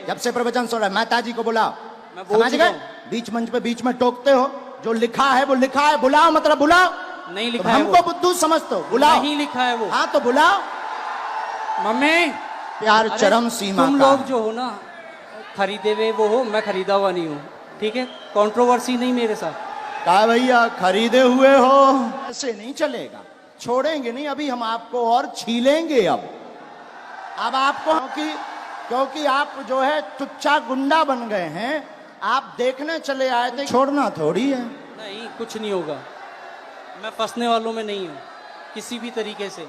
जब से प्रवचन सुन रहा है, माता जी को बुलाओ। मैं बोल समझ चुका गए? हूं। बीच मंच पे बीच में टोकते हो, जो लिखा है वो लिखा है, बुलाओ मतलब बुलाओ। नहीं लिखा तो है हमको वो। बुद्धू समझते हो, बुलाओ। नहीं लिखा है वो। हाँ तो बुलाओ। मम्मी प्यार अरे, चरम सीमा तुम का लोग है। जो हो ना, खरीदे हुए वो हो, मैं खरीदा हुआ नहीं हूँ, ठीक है? कंट्रोवर्सी नहीं मेरे साथ। कहा भैया खरीदे हुए हो, ऐसे नहीं चलेगा, छोड़ेंगे नहीं, अभी हम आपको और छीलेंगे। अब आपको क्योंकि आप जो है टुच्चा गुंडा बन गए हैं, आप देखने चले आए थे, छोड़ना थोड़ी है। नहीं, कुछ नहीं होगा, मैं फंसने वालों में नहीं हूँ किसी भी तरीके से।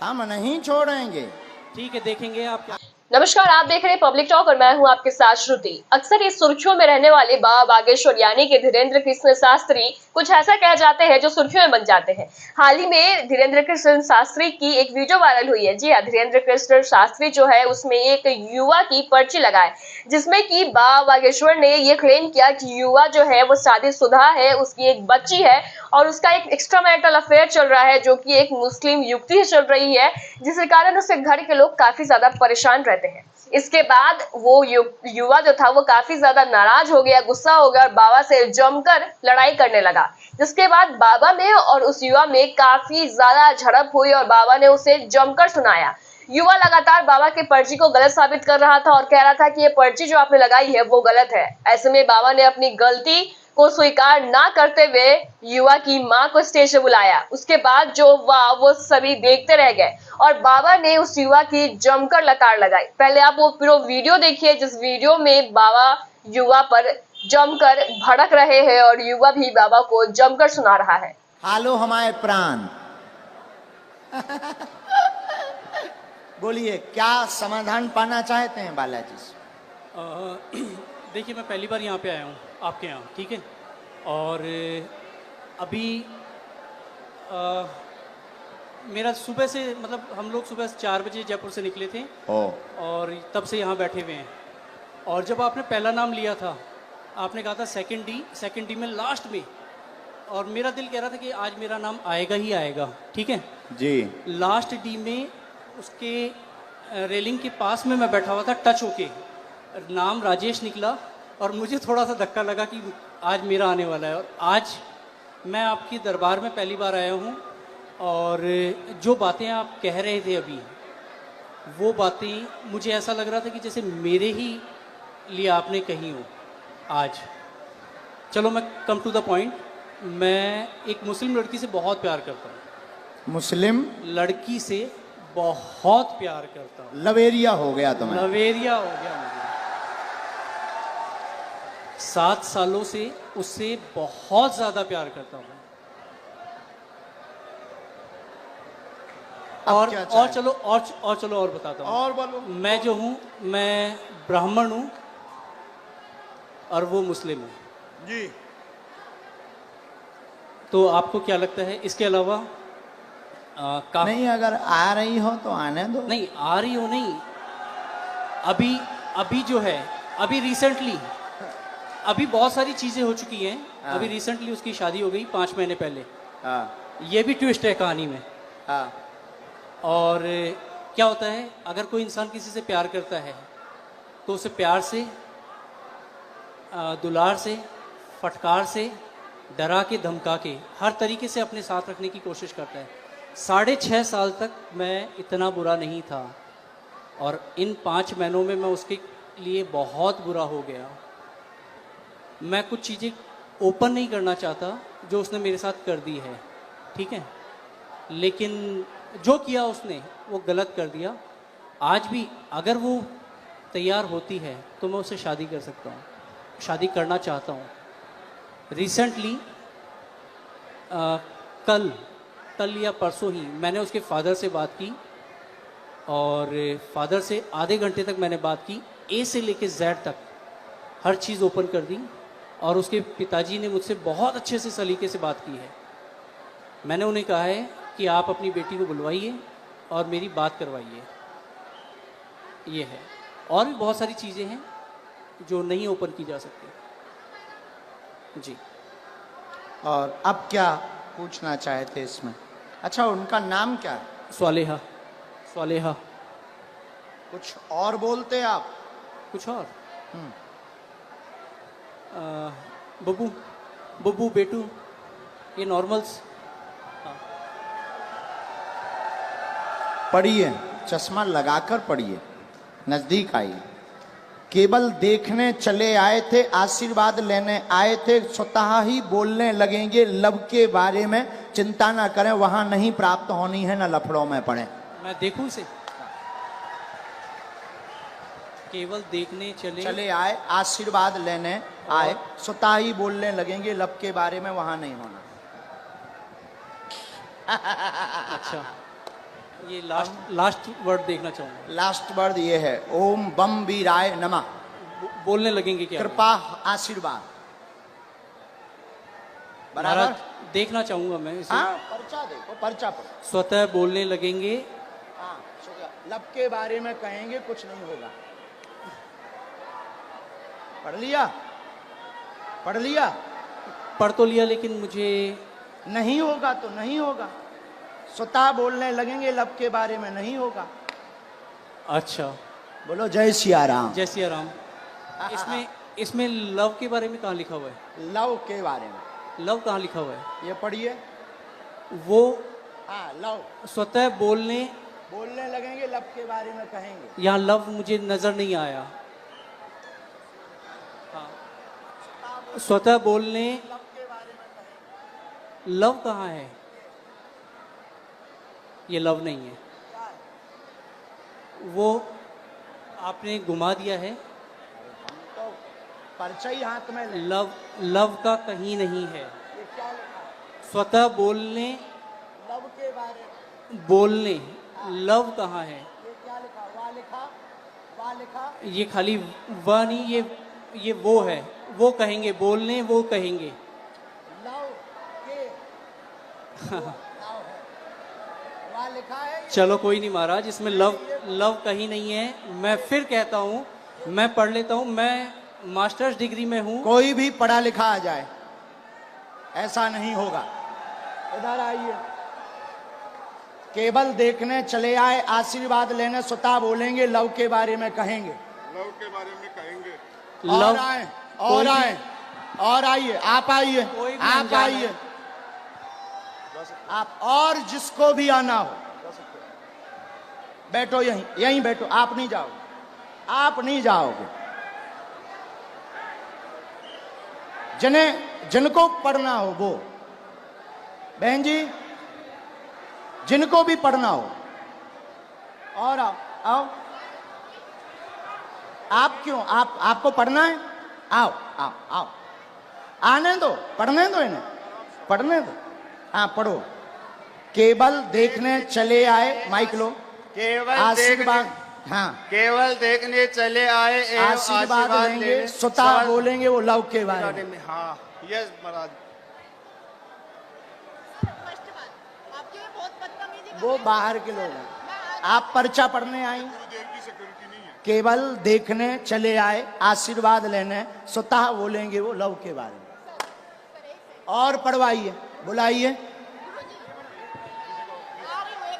हम नहीं छोड़ेंगे। ठीक है, देखेंगे आप क्या। नमस्कार, आप देख रहे हैं पब्लिक टॉक और मैं हूं आपके साथ श्रुति। अक्सर इस सुर्खियों में रहने वाले बाबा बागेश्वर यानी कि धीरेन्द्र कृष्ण शास्त्री कुछ ऐसा कह जाते हैं जो सुर्खियों में बन जाते हैं। हाल ही में धीरेन्द्र कृष्ण शास्त्री की एक वीडियो वायरल हुई है। जी हाँ, धीरेन्द्र कृष्ण शास्त्री जो है उसमें एक युवा की पर्ची लगाए, जिसमें कि बाबा बागेश्वर ने ये क्लेम किया कि युवा जो है वो शादीशुदा है, उसकी एक बच्ची है और उसका एक एक्स्ट्रा मैरिटल अफेयर चल रहा है, जो कि एक मुस्लिम युवती से चल रही है, जिसके कारण उसके घर के लोग काफी ज्यादा परेशान रहते हैं। इसके बाद वो युवा जो था वो काफी ज्यादा नाराज हो गया, गुस्सा हो गया और बाबा से जमकर लड़ाई करने लगा, जिसके बाद बाबा में और उस युवा में काफी ज्यादा झड़प हुई और बाबा ने उसे जमकर सुनाया। युवा लगातार बाबा के पर्ची को गलत साबित कर रहा था और कह रहा था कि ये पर्ची जो आपने लगाई है वो गलत है। ऐसे में बाबा ने अपनी गलती को स्वीकार ना करते हुए युवा की मां को स्टेज पे बुलाया। उसके बाद जो वो सभी देखते रह गए और बाबा ने उस युवा की जमकर लताड़ लगाई। पहले आप वो पूरा वीडियो देखिए, जिस वीडियो में बाबा युवा पर जमकर भड़क रहे हैं और युवा भी बाबा को जमकर सुना रहा है। हालो हमारे प्राण। बोलिए, क्या समाधान पाना चाहते हैं बालाजी से? देखिए, मैं पहली बार यहाँ पे आया हूँ आपके यहाँ, ठीक है? और अभी मेरा सुबह से, मतलब हम लोग सुबह 4 बजे जयपुर से निकले थे और तब से यहाँ बैठे हुए हैं। और जब आपने पहला नाम लिया था, आपने कहा था सेकंड डी में लास्ट में, और मेरा दिल कह रहा था कि आज मेरा नाम आएगा ही आएगा, ठीक है जी। लास्ट डी में उसके रेलिंग के पास में मैं बैठा हुआ था, टच होके नाम राजेश निकला और मुझे थोड़ा सा धक्का लगा कि आज मेरा आने वाला है। और आज मैं आपके दरबार में पहली बार आया हूँ और जो बातें आप कह रहे थे अभी, वो बातें मुझे ऐसा लग रहा था कि जैसे मेरे ही लिए आपने कही हो आज। चलो मैं कम टू द पॉइंट, मैं एक मुस्लिम लड़की से बहुत प्यार करता हूँ। मुस्लिम लड़की से बहुत प्यार करता हूँ। लवेरिया हो गया तुम्हें? लवेरिया हो गया मुझे। 7 सालों से उससे बहुत ज्यादा प्यार करता हूँ। और चलो और बताता हूँ। और बोलो। मैं जो हूँ, मैं ब्राह्मण हूँ और वो मुस्लिम है जी। तो आपको क्या लगता है इसके अलावा? नहीं, अगर आ रही हो तो आने दो। नहीं आ रही हो, नहीं, अभी जो है, अभी रिसेंटली अभी बहुत सारी चीजें हो चुकी हैं। अभी रिसेंटली उसकी शादी हो गई 5 महीने पहले। ये भी ट्विस्ट है कहानी में। और क्या होता है, अगर कोई इंसान किसी से प्यार करता है तो उसे प्यार से, दुलार से, फटकार से, डरा के, धमका के, हर तरीके से अपने साथ रखने की कोशिश करता है। 6.5 साल तक मैं इतना बुरा नहीं था और इन 5 महीनों में मैं उसके लिए बहुत बुरा हो गया। मैं कुछ चीज़ें ओपन नहीं करना चाहता जो उसने मेरे साथ कर दी है, ठीक है? लेकिन जो किया उसने वो गलत कर दिया। आज भी अगर वो तैयार होती है तो मैं उससे शादी कर सकता हूँ, शादी करना चाहता हूँ। रिसेंटली कल या परसों ही मैंने उसके फादर से बात की और फादर से आधे घंटे तक मैंने बात की, ए से लेके जेड तक हर चीज़ ओपन कर दी। और उसके पिताजी ने मुझसे बहुत अच्छे से सलीके से बात की है। मैंने उन्हें कहा है कि आप अपनी बेटी को बुलवाइए और मेरी बात करवाइए। ये है, और भी बहुत सारी चीज़ें हैं जो नहीं ओपन की जा सकती जी। और अब क्या पूछना चाहते इसमें? अच्छा, उनका नाम क्या है? स्वालेहा। स्वालेहा। कुछ और बोलते आप? कुछ और बब्बू बब्बू बेटू, ये नॉर्मल्स। पढ़िए, चश्मा लगाकर पढ़िए, नजदीक आइए। केवल देखने चले आए थे, आशीर्वाद लेने आए थे, स्वतः ही बोलने लगेंगे लव के बारे में। चिंता ना करें, वहां नहीं प्राप्त होनी है, ना लफड़ों में पड़े। मैं देखूं इसे? केवल देखने चले आए, आशीर्वाद लेने आए, स्वतः ही बोलने लगेंगे लव के बारे में, वहां नहीं होना। अच्छा, ये लास्ट वर्ड देखना चाहूंगा। लास्ट वर्ड ये है, ओम बम वीराय नमः। बोलने लगेंगे क्या? कृपा, आशीर्वाद। बराबर महाराज, देखना चाहूंगा मैं इसे। हाँ, पर्चा देखो, पर्चा पढ़ो। स्वतः बोलने लगेंगे। हाँ, लव के बारे में कहेंगे, कुछ नहीं होगा। पढ़ लिया? पढ़ लिया? पढ़ तो लिया, लेकिन मुझे नहीं होगा तो नहीं होगा। स्वतः बोलने लगेंगे लव के बारे में, नहीं होगा। अच्छा, बोलो जय सिया राम। जय सिया राम। इसमें इसमें लव के बारे में कहाँ लिखा हुआ है? लव के बारे में। लव कहाँ लिखा हुआ है? ये पढ़िए। वो हाँ, लव। स्वतः बोलने लगेंगे लव के बारे में कहेंगे। यहाँ लव मुझे नजर नहीं आया। हाँ, स्वतः बोलने, लव के बारे में कहेंगे। लव कहाँ है? ये लव नहीं है, वो आपने घुमा दिया है। तो पर्चा ही हाथ में ले। लव का कहीं नहीं है। ये क्या लिखा है? स्वतः बोलने, लव के बारे में बोलने, लव कहाँ है? ये क्या लिखा? वाह लिखा, वाह लिखा। ये खाली वह नहीं, ये वो है। वो कहेंगे, बोलने वो कहेंगे। लव के लव है, वाह लिखा है। चलो कोई नहीं महाराज, इसमें लव कहीं नहीं है। मैं फिर कहता हूँ, मैं पढ़ लेता हूँ। मैं मास्टर्स डिग्री में हूँ। कोई भी पढ़ा लिखा आ जाए, ऐसा नहीं होगा। इधर आइए। केवल देखने चले आए, आशीर्वाद लेने, स्वतः बोलेंगे लव के बारे में कहेंगे। लव के बारे में कहेंगे। और आए, और आए, और आइए। आप आइए, कोई भी आप अनजान आइए। है। आप और जिसको भी आना हो बैठो, यहीं बैठो। आप नहीं जाओगे, आप नहीं जाओगे। जिनको पढ़ना हो वो, बहन जी, जिनको भी पढ़ना हो, और आओ आओ। आप क्यों, आपको पढ़ना है? आओ आओ आओ, आने दो, पढ़ने दो इन्हें, पढ़ने दो। हाँ, पढ़ो। केवल देखने चले आए, माइक लो। केवल आशीर्वाद, हाँ, केवल देखने चले आए एवं आशीर्वाद लेंगे, स्वतः बोलेंगे वो लव के बारे में। हाँ, यस महाराज। वो बाहर के लोग हैं, आप पर्चा पढ़ने आई। केवल देखने चले आए, आशीर्वाद लेने, स्वतः बोलेंगे वो लव के बारे में। और पढ़वाइए, बुलाइए।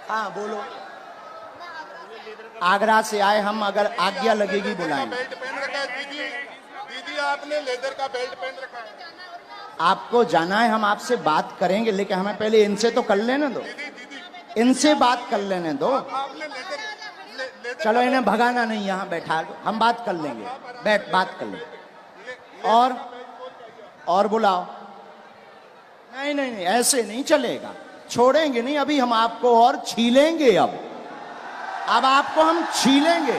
हाँ, बोलो। आगरा से आए हम, अगर आज्ञा लगेगी बुलाएंगे। बेल्ट पहन रखा है दीदी, दीदी आपने लेदर का बेल्ट पहन रखा है। आपको जाना है, हम आपसे बात करेंगे, लेकिन हमें पहले इनसे तो कर लेने दो। इनसे बात कर लेने दो। आपने लेदर चलो, इन्हें भगाना नहीं, यहाँ बैठा दो, हम बात कर लेंगे। बैठ, बात कर लेंगे। और बुलाओ। नहीं नहीं नहीं, ऐसे नहीं चलेगा, छोड़ेंगे नहीं। अभी हम आपको और छीलेंगे। अब आपको हम छीलेंगे,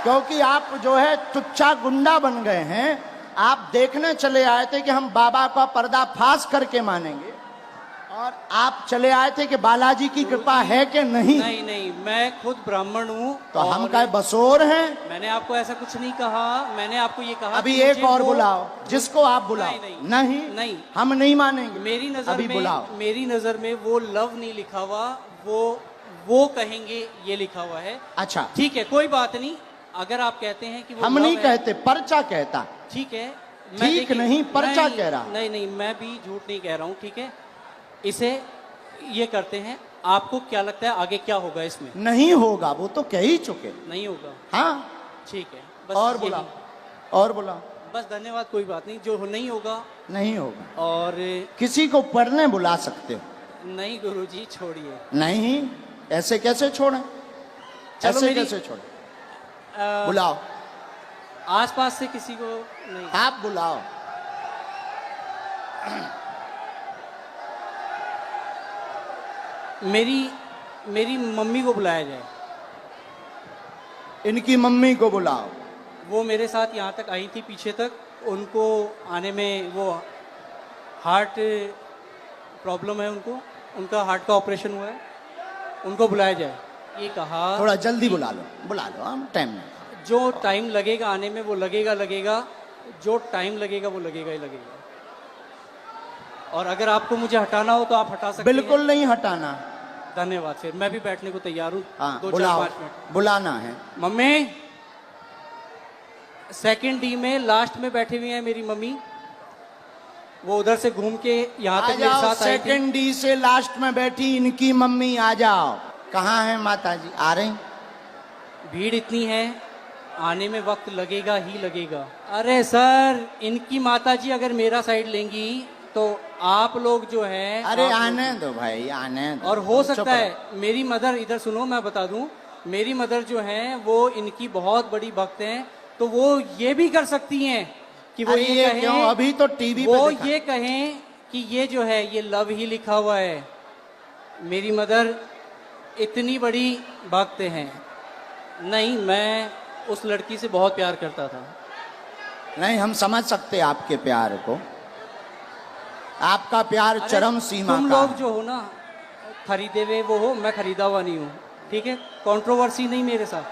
क्योंकि आप जो है टुच्चा गुंडा बन गए हैं। आप देखने चले आए थे कि हम बाबा का पर्दाफाश करके मानेंगे, और आप चले आए थे कि बालाजी की कृपा है कि नहीं। नहीं नहीं, मैं खुद ब्राह्मण हूँ। तो हम क्या बसोर हैं? मैंने आपको ऐसा कुछ नहीं कहा। मैंने आपको ये कहा अभी कि एक मुझे और वो- बुलाओ, जिसको आप बुलाओ। नहीं, नहीं। हम नहीं मानेंगे। मेरी नजर अभी में, बुलाओ। मेरी नजर में वो लव नहीं लिखा हुआ, वो कहेंगे ये लिखा हुआ है। अच्छा, ठीक है, कोई बात नहीं। अगर आप कहते हैं कि वो हम love नहीं है, कहते, पर्चा कहता। ठीक है। ठीक देखिए, नहीं, पर्चा नहीं, कह रहा। नहीं नहीं, मैं भी झूठ नहीं कह रहा हूँ। ठीक है, इसे ये करते हैं। आपको क्या लगता है आगे क्या होगा इसमें? नहीं होगा, वो तो कह ही चुके। नहीं होगा। हाँ, ठीक है, बस और यही। बुलाओ, और बुलाओ। बस धन्यवाद, कोई बात नहीं, जो नहीं होगा। नहीं होगा। और किसी को पढ़ने बुला सकते हो? नहीं गुरुजी, छोड़िए। नहीं, ऐसे कैसे छोड़ें? चलो ऐसे मेरी- कैसे छोड़ें? अ, बुलाओ, आसपास से किसी को नहीं। आप बुलाओ। मेरी मम्मी को बुलाया जाए। इनकी मम्मी को बुलाओ। वो मेरे साथ यहाँ तक आई थी, पीछे तक। उनको आने में वो हार्ट प्रॉब्लम है उनको, उनका हार्ट का ऑपरेशन हुआ है, उनको बुलाया जाए। ये कहा थोड़ा जल्दी बुला लो, बुला लो, हम टाइम नहीं। जो टाइम लगेगा आने में वो लगेगा, जो टाइम लगेगा वो लगेगा ही लगेगा। और अगर आपको मुझे हटाना हो तो आप हटा सकते बिल्कुल नहीं हटाना। हैं। धन्यवाद, फिर मैं भी बैठने को तैयार हूँ। हाँ, 2-4-5 बुलाओ, मिनट। बुलाना है। मम्मी, सेकंड डी में लास्ट में बैठी हुई है मेरी मम्मी। वो उधर से घूम के यहाँ आ तक मेरे जाओ, साथ आई थी। सेकंड डी से लास्ट में बैठी इनकी मम्मी, आ जाओ। कहाँ है माता जी? आ रही? भीड़ इतनी है, आने में वक्त लगेगा ही लगेगा। अरे सर, इनकी माताजी अगर मेरा साइड लेंगी तो आप लोग जो है, अरे आप लोग- आने दो भाई, आने दो। और हो चुप सकता है रहो। मेरी मदर, इधर सुनो मैं बता दूं, मेरी मदर जो है वो इनकी बहुत बड़ी भक्त हैं, तो वो ये भी कर सकती हैं कि वो अरे ये ये कहें, क्यों? अभी तो टीवी पे वो दिखा। ये कहें कि ये जो है ये लव ही लिखा हुआ है। मेरी मदर इतनी बड़ी भक्त हैं। नहीं, मैं उस लड़की से बहुत प्यार करता था। नहीं, हम समझ सकते आपके प्यार को। आपका प्यार अरे, चरम सीमा तुम का लोग है। जो हो ना, खरीदे हुए वो हो, मैं खरीदा हुआ नहीं हूँ। ठीक है, कंट्रोवर्सी नहीं मेरे साथ।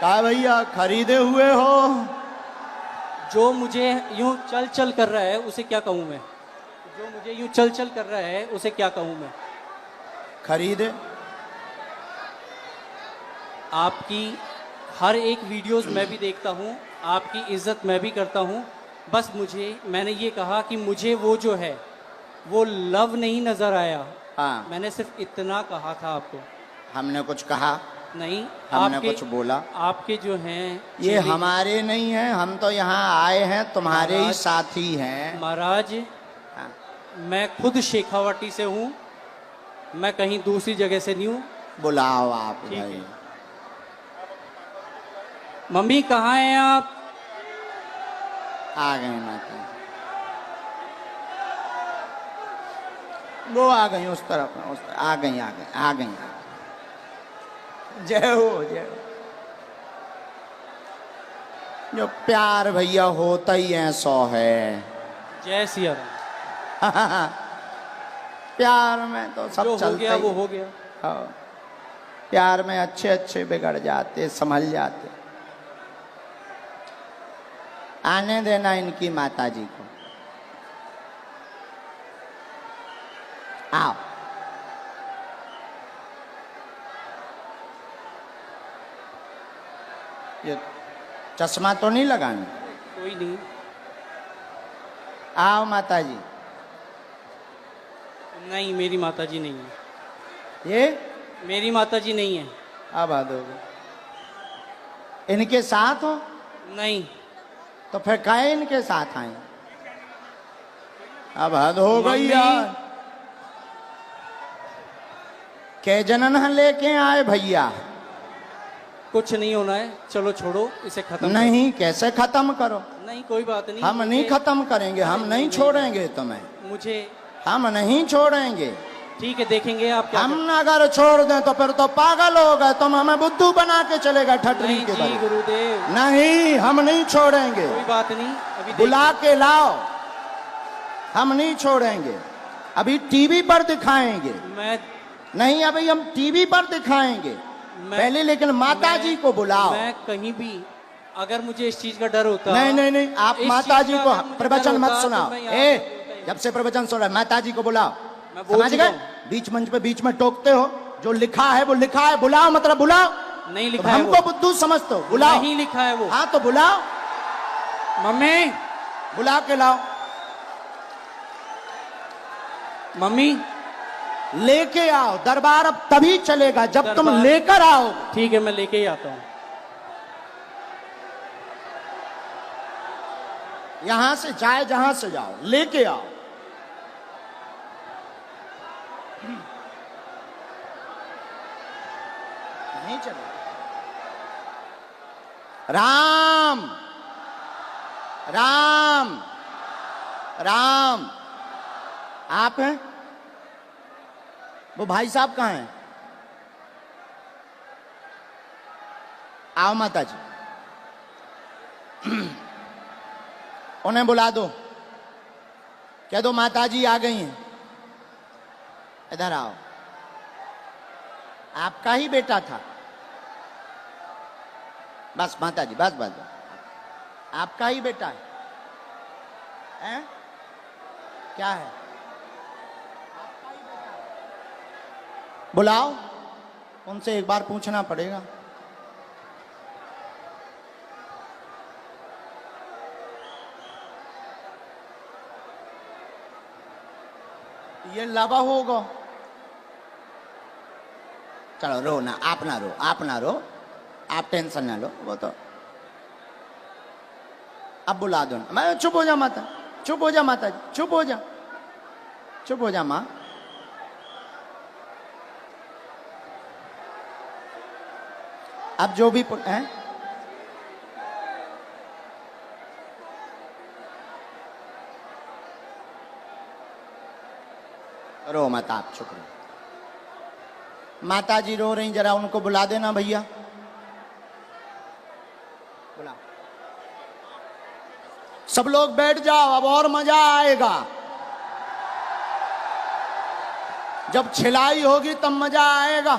कहा भैया, खरीदे हुए हो? जो मुझे यूं चल चल कर रहा है उसे क्या कहूँ मैं? जो मुझे यूं चल चल कर रहा है उसे क्या कहूँ मैं? खरीदे? आपकी हर एक वीडियोस मैं भी देखता हूँ, आपकी इज्जत मैं भी करता हूँ। बस मैंने ये कहा कि मुझे वो जो है वो लव नहीं नजर आया। हाँ, मैंने सिर्फ इतना कहा था आपको। हमने कुछ कहा नहीं, हमने आपके कुछ बोला? आपके जो हैं ये चेहरे- हमारे नहीं हैं, हम तो यहाँ आए हैं, तुम्हारे ही महाराज- साथी हैं। महाराज, हाँ। मैं खुद शेखावाटी से हूँ, मैं कहीं दूसरी जगह से नहीं हूँ। बुलाओ आप ठीक भाई। है। मम्मी कहाँ हैं आप? आ गए माता, वो आ गई उस तरफ, आ गई, आ गई, आ गई। जय हो, जय हो। जो प्यार भैया होता ही ऐसा है। जय सिया राम। प्यार में तो सब जो हो चलता गया ही वो है। हो गया। हाँ। प्यार में अच्छे अच्छे बिगड़ जाते, संभल जाते। आने देना इनकी माता जी को। आओ। ये चश्मा तो नहीं लगाना? कोई नहीं। आओ माता जी। नहीं, मेरी माताजी नहीं है। ये मेरी माताजी नहीं है। अब हद हो गई। इनके साथ हो नहीं, तो फिर काहे इनके साथ आए? अब हद हो गई मम्मी। यार। के जनन लेके आए भैया? कुछ नहीं होना है, चलो छोड़ो इसे खत्म नहीं, कैसे खत्म करो? करो। नहीं, कोई बात नहीं। हम नहीं मुझे- खत्म करेंगे, हम नहीं छोड़ेंगे तुम्हें, मुझे हम नहीं छोड़ेंगे। ठीक है, देखेंगे आप क्या हम अगर छोड़ दें तो फिर तो पागल हो गए, तुम हमें बुद्धू बना के चलेगा करते हैं। ठटरी नहीं के जी तरह। गुरुदेव, नहीं, हम नहीं छोड़ेंगे। कोई बात नहीं। अभी बुला के लाओ, हम नहीं छोड़ेंगे। अभी टीवी पर दिखाएंगे। मैं नहीं, अभी हम टीवी पर दिखाएंगे पहले, लेकिन माता मैं- जी को बुलाओ। मैं कहीं भी, अगर मुझे इस चीज का डर होता। नहीं नहीं नहीं, आप इस माता चीज जी का को अगर मुझे प्रवचन डर मत होता, सुनाओ। तो मैं यहाँ पे ए, बोलता ही जब से प्रवचन सुन रहा है, माता जी को बुलाओ। मैं बोल समझ चुका गए? हूँ। बीच मंच पे बीच में टोकते हो, जो लिखा है वो लिखा है, बुलाओ मतलब बुलाओ। नहीं तो लिखा है हमको वो। बुद्धू समझते हो, बुलाओ। नहीं लिखा है वो। हाँ तो बुलाओ, मम्मी, बुला के लाओ। मम्मी, लेके आओ। दरबार अब तभी चलेगा जब तुम दरबार- लेकर आओ। ठीक है, मैं लेके ही आता हूँ। यहां से चाहे जहां से जाओ, लेके आओ। नहीं चले। राम राम राम। आप हैं? वो भाई साहब कहाँ हैं? आओ माता जी, उन्हें बुला दो, कह दो माता जी आ गई हैं, इधर आओ। आपका ही बेटा था। बस माता जी, बस बस, आपका ही बेटा है, हैं? क्या है? आपका ही बेटा है। बुलाओ, उनसे एक बार पूछना पड़ेगा। ये लावा होगा। चलो रो ना, आप ना रो, आप ना रो, आप टेंशन ना लो, वो तो अब बुला दो ना। मैं चुप हो जा माता, चुप हो जा माता जी, चुप हो जा, चुप हो जा माँ। अब जो भी हैं, रो मत, आप चुप रहो। माता जी रो रही, जरा उनको बुला देना भैया, बुला। सब लोग बैठ जाओ, अब और मजा आएगा। जब छिलाई होगी तब मजा आएगा।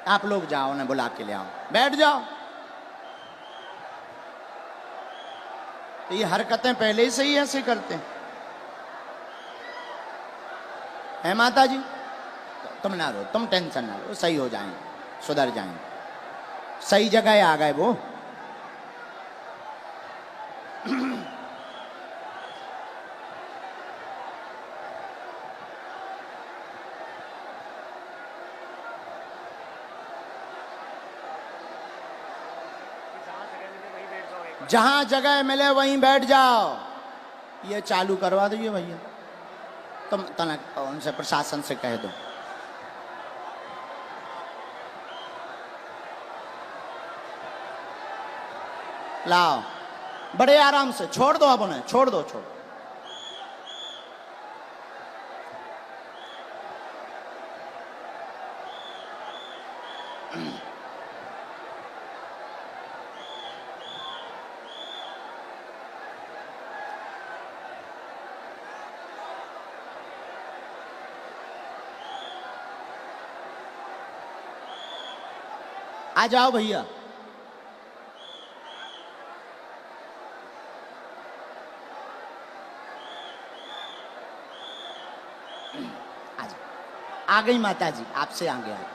आप लोग जाओ, उन्हें बुला के ले आओ, बैठ जाओ। ये हरकतें पहले से ही ऐसे करते हैं, है माता जी? तुम ना रो, तुम टेंशन ना लो, सही हो जाएंगे, सुधर जाएंगे, सही जगह आ गए वो। जहां जगह मिले वहीं बैठ जाओ। ये चालू करवा दो ये भैया, तुम तनक उनसे प्रशासन से कह दो। लाओ, बड़े आराम से छोड़ दो, अब उन्हें छोड़ दो, छोड़। आ जाओ भैया। आ गई माता जी, आपसे आगे आ गई।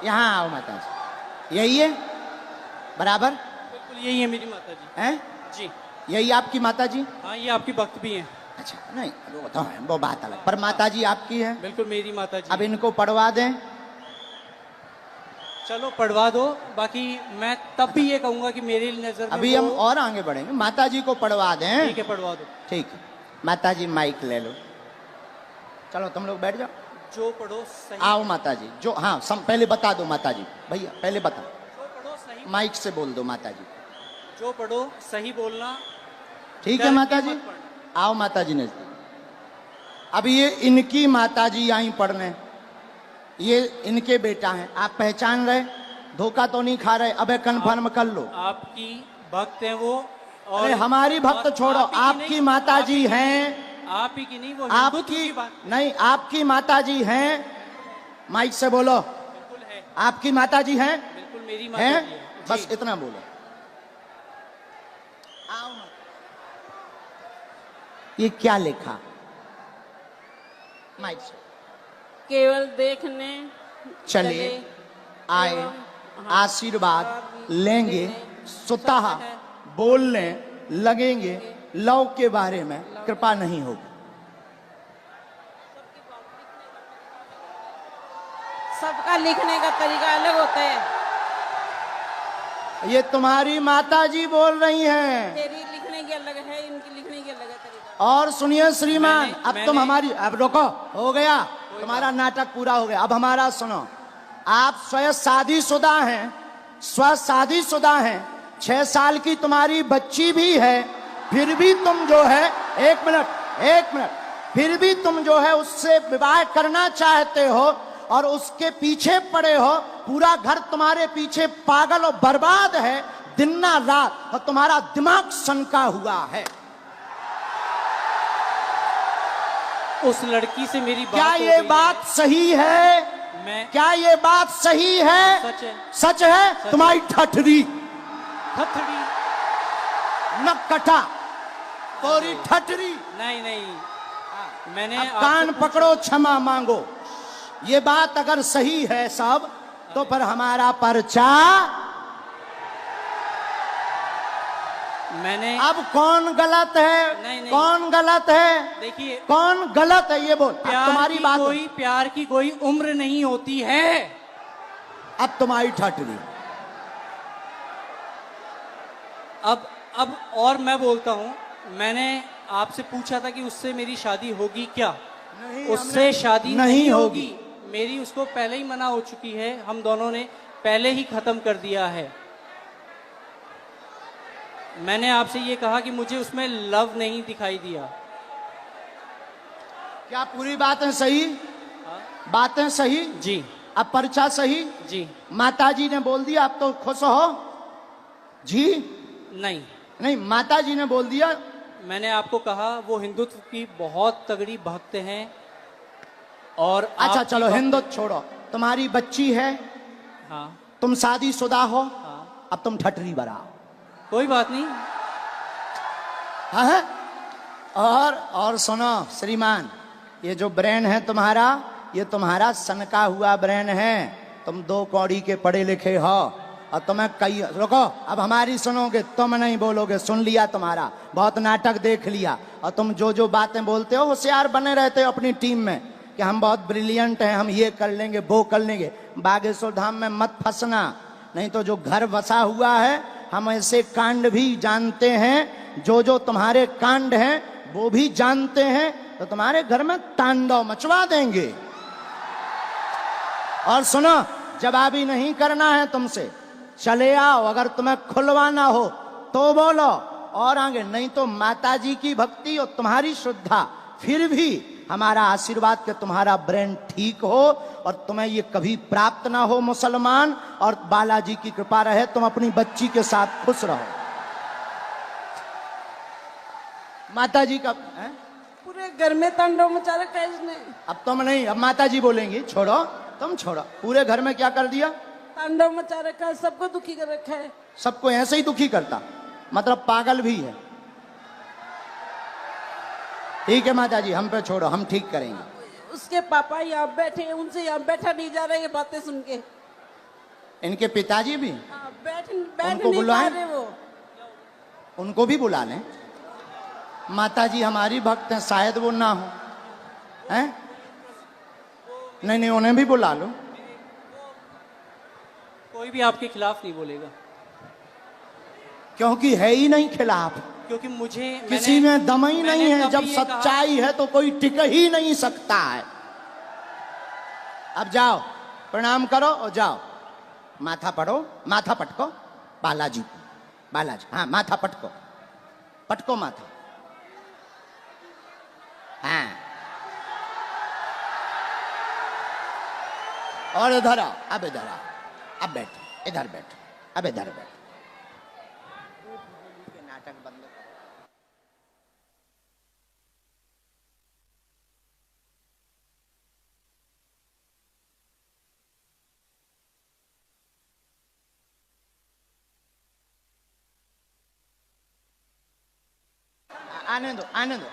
यहाँ आओ माता जी, यही है बराबर? बिल्कुल यही है मेरी माता जी। हैं जी, यही आपकी माता जी? हाँ ये आपकी भक्त भी हैं। अच्छा, नहीं वो तो है, वो बात अलग, पर माता जी आपकी है। बिल्कुल मेरी माता जी। अब इनको पढ़वा दें। चलो पढ़वा दो, बाकी मैं तब भी ये कहूंगा कि मेरी नजर में अभी हम और आगे बढ़ेंगे, माता जी को पढ़वा दें। ठीक है, पढ़वा दो। ठीक है, माता जी माइक ले लो, चलो तुम लोग बैठ जाओ। जो पढ़ो सही। आओ माता जी, जो हाँ पहले बता दो माता जी, भैया पहले बता, जो पढ़ो सही। माइक से बोल दो माता जी। जो पढ़ो सही बोलना। ठीक है डर माता के जी, मत पढ़ना। आओ माता जी नजदीक। अब ये इनकी माता जी आई पढ़ने, ये इनके बेटा हैं, आप पहचान रहे, धोखा तो नहीं खा रहे? अबे कन्फर्म कर लो। आपकी भक्त हैं वो, और अरे हमारी भक्त और छोड़ो, आप ही की आपकी नहीं, माता आप जी ही की हैं, नहीं, आप ही की नहीं, वो हिंदुत्व आपकी की बात। नहीं, आपकी माता जी हैं, माइक से बोलो। बिल्कुल है, आपकी माता जी हैं? बिल्कुल मेरी माता हैं? जी है। बस जी। इतना बोलो। आओ माता। ये क्या लिखा? माइक से केवल देखने चले आए, आशीर्वाद लेंगे, स्वतः बोलने लगेंगे, लव के बारे में कृपा नहीं होगी। सबका लिखने का तरीका अलग होता है। ये तुम्हारी माता जी बोल रही हैं। तेरी लिखने की अलग है, इनकी लिखने की अलग है तरीका। और सुनिए श्रीमान, अब तुम मैंने- हमारी, अब रुको, हो गया तुम्हारा नाटक पूरा हो गया। अब हमारा सुनो। आप स्वयं शादीशुदा हैं, शादीशुदा हैं, 6 साल की तुम्हारी बच्ची भी है, फिर भी तुम जो है, एक मिनट, फिर भी तुम जो है उससे विवाह करना चाहते हो और उसके पीछे पड़े हो। पूरा घर तुम्हारे पीछे पागल और बर्बाद है दिन ना रात, और तुम्हारा दिमाग सनका हुआ है। उस लड़की से मेरी बात क्या हो ये गई बात सही है? मैं क्या ये बात सही है? सच है। सच है। तुम्हारी ठठरी थथड़ी न कटा, तोरी ठठरी। नहीं मैंने अब आपसे कान पूछा- पकड़ो, क्षमा मांगो। ये बात अगर सही है सब, तो फिर हमारा पर्चा। मैंने अब कौन गलत है? नहीं। कौन गलत है? देखिए, कौन गलत है ये बोल। अब तुम्हारी बात, प्यार की कोई उम्र नहीं होती है। अब तुम्हारी ठठरी। अब और मैं बोलता हूं, मैंने आपसे पूछा था कि उससे मेरी शादी होगी क्या? नहीं, उससे शादी नहीं नहीं होगी। होगी। मेरी उसको पहले ही मना हो चुकी है, हम दोनों ने पहले ही खत्म कर दिया है। मैंने आपसे ये कहा कि मुझे उसमें लव नहीं दिखाई दिया। क्या पूरी बातें सही? बातें सही? जी अब पर्चा सही? जी माताजी ने बोल दिया, अब तो खुश हो जी? नहीं, माताजी ने बोल दिया। मैंने आपको कहा वो हिंदुत्व की बहुत तगड़ी भक्त हैं। और अच्छा आपकी चलो, भक्त- हिंदुत्व छोड़ो। तुम्हारी बच्ची है, हाँ तुम शादीशुदा हो, हाँ, अब तुम ठठरी बराओ। कोई बात नहीं। हाँ है? और सुनो श्रीमान, ये जो ब्रेन है तुम्हारा, ये तुम्हारा सनका हुआ ब्रेन है। तुम 2 कौड़ी के पढ़े लिखे हो, और तुम्हें कई, रुको, अब हमारी सुनोगे, तुम नहीं बोलोगे। सुन लिया तुम्हारा, बहुत नाटक देख लिया, और तुम जो बातें बोलते हो होशियार बने रहते हो अपनी टीम में कि हम बहुत ब्रिलियंट हैं, हम ये कर लेंगे, वो कर लेंगे। बागेश्वर धाम में मत फंसना, नहीं तो जो घर बसा हुआ है, हम ऐसे कांड भी जानते हैं, जो तुम्हारे कांड हैं वो भी जानते हैं, तो तुम्हारे घर में तांडव मचवा देंगे। और सुनो, जवाबी नहीं करना है तुमसे, चले आओ। अगर तुम्हें खुलवाना हो तो बोलो, और आगे नहीं तो माताजी की भक्ति और तुम्हारी श्रद्धा, फिर भी हमारा आशीर्वाद कि तुम्हारा ब्रेन ठीक हो और तुम्हें ये कभी प्राप्त ना हो मुसलमान, और बालाजी की कृपा रहे, तुम अपनी बच्ची के साथ खुश रहो। माताजी का है? पूरे घर में तांडव मचा रखा है इसने। अब तुम नहीं, अब माताजी बोलेंगी। छोड़ो, तुम छोड़ो। पूरे घर में क्या कर दिया? तांडव मचा रखा है, सबको दुखी कर रखा है। सबको ऐसे ही दुखी करता, मतलब पागल भी है। ठीक है माताजी, हम पे छोड़ो, हम ठीक करेंगे। उसके पापा यहाँ बैठे हैं, उनसे यहाँ बैठा नहीं जा रहा है, ये बातें सुन के। इनके पिताजी भी, हाँ, बैठ उनको नहीं पा बुलाएं। रहे वो। उनको भी बुला लें। माताजी हमारी भक्त हैं, शायद वो ना हो, हैं? नहीं, उन्हें भी बुला लो। कोई भी आपके खिलाफ नहीं बोलेगा, क्योंकि है ही नहीं खिलाफ, क्योंकि मुझे किसी में दम ही नहीं है। जब कभी ये कहा- सच्चाई है तो कोई टिक ही नहीं सकता है। अब जाओ, प्रणाम करो और जाओ, माथा पढ़ो, माथा पटको। बालाजी, हाँ, माथा पटको माथा। हाँ, और इधर आओ, अब इधर आओ, अब बैठो, इधर बैठो, अब इधर बैठो। नाटक बंद करो।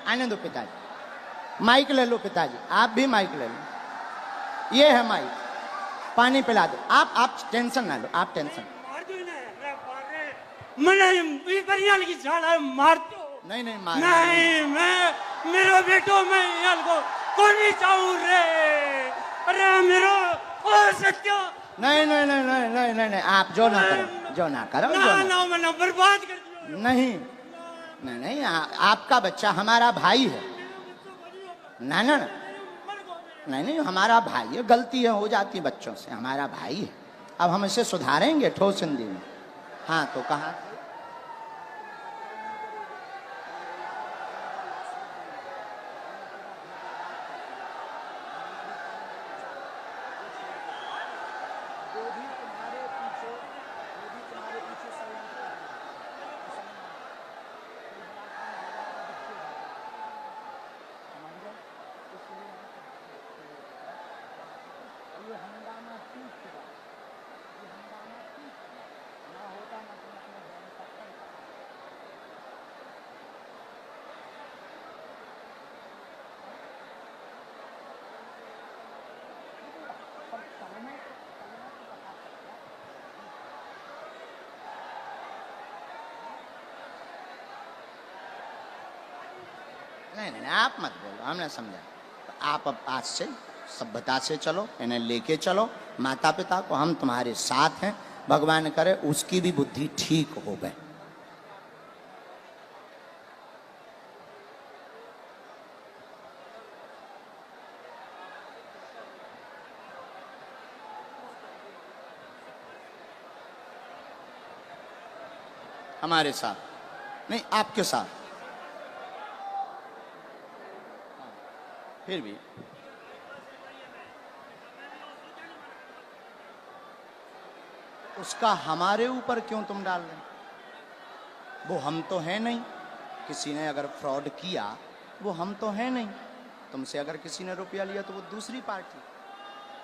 आने दो पिताजी। माइक ले लो पिताजी, आप भी माइक ले लो। ये है माइक, पानी पिला दो। आप टेंशन ना लो, आप टेंशन। नहीं मार नहीं, मैं मेरो बेटो मैं याल को कोनी चाहूं रे। अरे मेरो ओ सत्य नहीं नहीं नहीं नहीं नहीं नहीं नहीं, आप जो ना करो, जो ना करो, जो ना ना, ना मैंने बर्बाद कर दिया। नहीं नहीं नहीं, आपका बच्चा हमारा भाई है। ना ना ना, नहीं नहीं, हमारा भाई है, गलती है हो जाती है बच्चों से, हमारा भाई है। अब हम इसे सुधारेंगे ठोस हिंदी में। हाँ तो कहा नहीं नहीं, आप मत बोलो, हमने समझा। तो आप अब आज से सभ्यता से चलो, इन्हें लेके चलो, माता पिता को, हम तुम्हारे साथ हैं। भगवान करे उसकी भी बुद्धि ठीक हो गए। हमारे साथ नहीं, आपके साथ। फिर भी उसका हमारे ऊपर क्यों तुम डाल रहे? वो हम तो है नहीं। किसी ने अगर फ्रॉड किया, वो हम तो है नहीं। तुमसे अगर किसी ने रुपया लिया तो वो दूसरी पार्टी,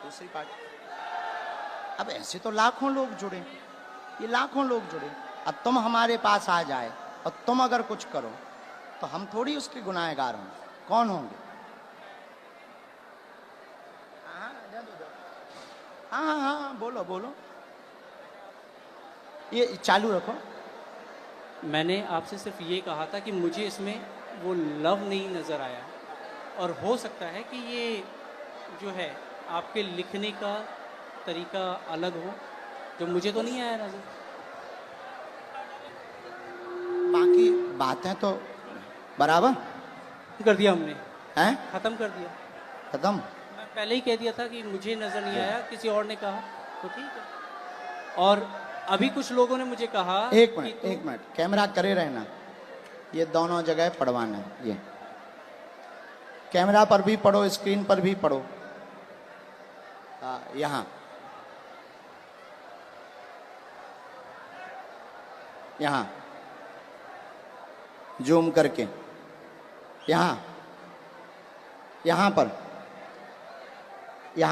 दूसरी पार्टी। अब ऐसे तो लाखों लोग जुड़े, ये लाखों लोग जुड़े। अब तुम हमारे पास आ जाए और तुम अगर कुछ करो तो हम थोड़ी उसके गुनाहगार होंगे। कौन होंगे? हाँ हाँ हाँ, बोलो बोलो, ये चालू रखो। मैंने आपसे सिर्फ ये कहा था कि मुझे इसमें वो लव नहीं नज़र आया, और हो सकता है कि ये जो है आपके लिखने का तरीका अलग हो, जो मुझे तो नहीं आया नज़र। बाकी बातें तो बराबर कर दिया हमने, हैं, ख़त्म कर दिया। खत्म। मैं पहले ही कह दिया था कि मुझे नज़र नहीं आया, किसी और ने कहा तो ठीक है। और अभी कुछ लोगों ने मुझे कहा एक मिनट, एक मिनट, कैमरा करे रहना। ये दोनों जगह पढ़वाना है, ये कैमरा पर भी पढ़ो, स्क्रीन पर भी पढ़ो। यहाँ यहाँ जूम करके, यहाँ यहाँ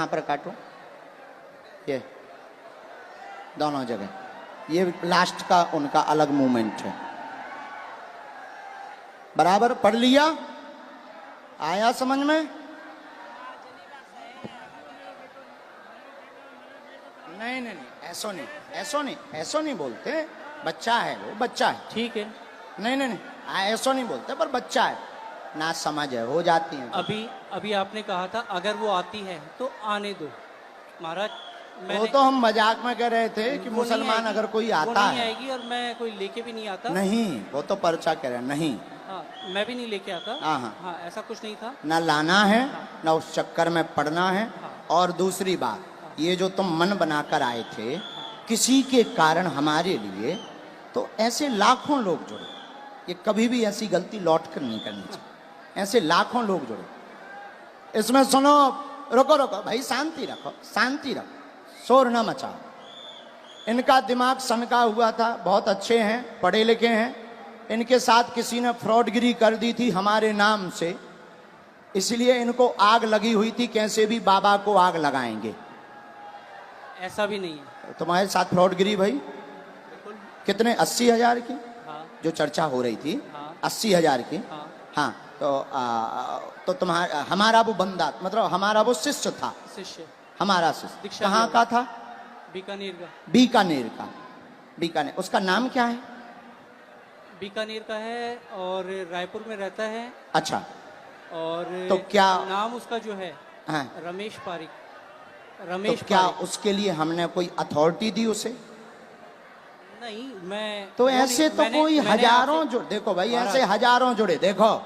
पर काटो, ये दोनों जगह। ये लास्ट का उनका अलग मूवमेंट है। बराबर पढ़ लिया? आया समझ में? नहीं नहीं नहीं, ऐसो नहीं, ऐसो नहीं, ऐसो नहीं बोलते। बच्चा है वो, बच्चा है। ठीक है, नहीं नहीं नहीं, ऐसो नहीं बोलते, पर बच्चा है, ना समझ है, हो जाती है। अभी आपने कहा था अगर वो आती है तो आने दो महाराज। वो तो हम मजाक में कह रहे थे कि मुसलमान अगर कोई आता नहीं है, आएगी, और मैं कोई लेके भी नहीं आता। नहीं, वो तो पर्चा कह रहे हैं, नहीं। हाँ, मैं भी नहीं लेके आता। हाँ हाँ, हाँ, ऐसा कुछ नहीं था। ना लाना है, ना उस चक्कर में पड़ना है। हाँ। और दूसरी बात, ये जो तुम मन बनाकर आए थे किसी के कारण हमारे लिए, तो ऐसे लाखों लोग जुड़े। ये कभी भी ऐसी गलती लौट कर नहीं करनी चाहिए। ऐसे लाखों लोग जुड़े। इसमें सुनो, रुको रुको भाई, शांति रखो, शांति रखो, शोर न मचाओ। इनका दिमाग सनका हुआ था, बहुत अच्छे हैं, पढ़े लिखे हैं। इनके साथ किसी ने फ्रॉडगिरी कर दी थी हमारे नाम से, इसलिए इनको आग लगी हुई थी, कैसे भी बाबा को आग लगाएंगे। ऐसा भी नहीं है। तुम्हारे साथ फ्रॉडगिरी भाई कितने? 80,000 की हाँ जो चर्चा हो रही थी, हाँ 80,000 की। हाँ हाँ तो तुम्हारा, हमारा वो बंदा, मतलब हमारा वो शिष्य था, शिष्य हमारा शिष्य दीक्षा कहाँ लिया। का था? बीकानेर का। बीकानेर का। बीकानेर, उसका नाम क्या है? बीकानेर का है और रायपुर में रहता है। अच्छा, और तो क्या नाम उसका जो है हाँ, रमेश पारिक। रमेश तो क्या पारेख। उसके लिए हमने कोई अथॉरिटी दी उसे? नहीं, मैं तो वो नहीं- ऐसे तो मैंने- कोई मैंने हजारों आपसे- जुड़े, देखो भाई महाराज, ऐसे हजारों जुड़े, देखो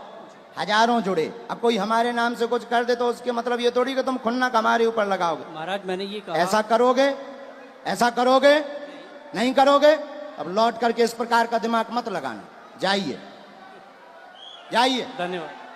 हजारों जुड़े। अब कोई हमारे नाम से कुछ कर दे तो उसके मतलब ये थोड़ी कि तुम खुन्नक हमारे ऊपर लगाओगे। महाराज मैंने ये कहा, ऐसा करोगे? ऐसा करोगे? नहीं करोगे? अब लौट करके इस प्रकार का दिमाग मत लगाना। जाइए, जाइए। धन्यवाद।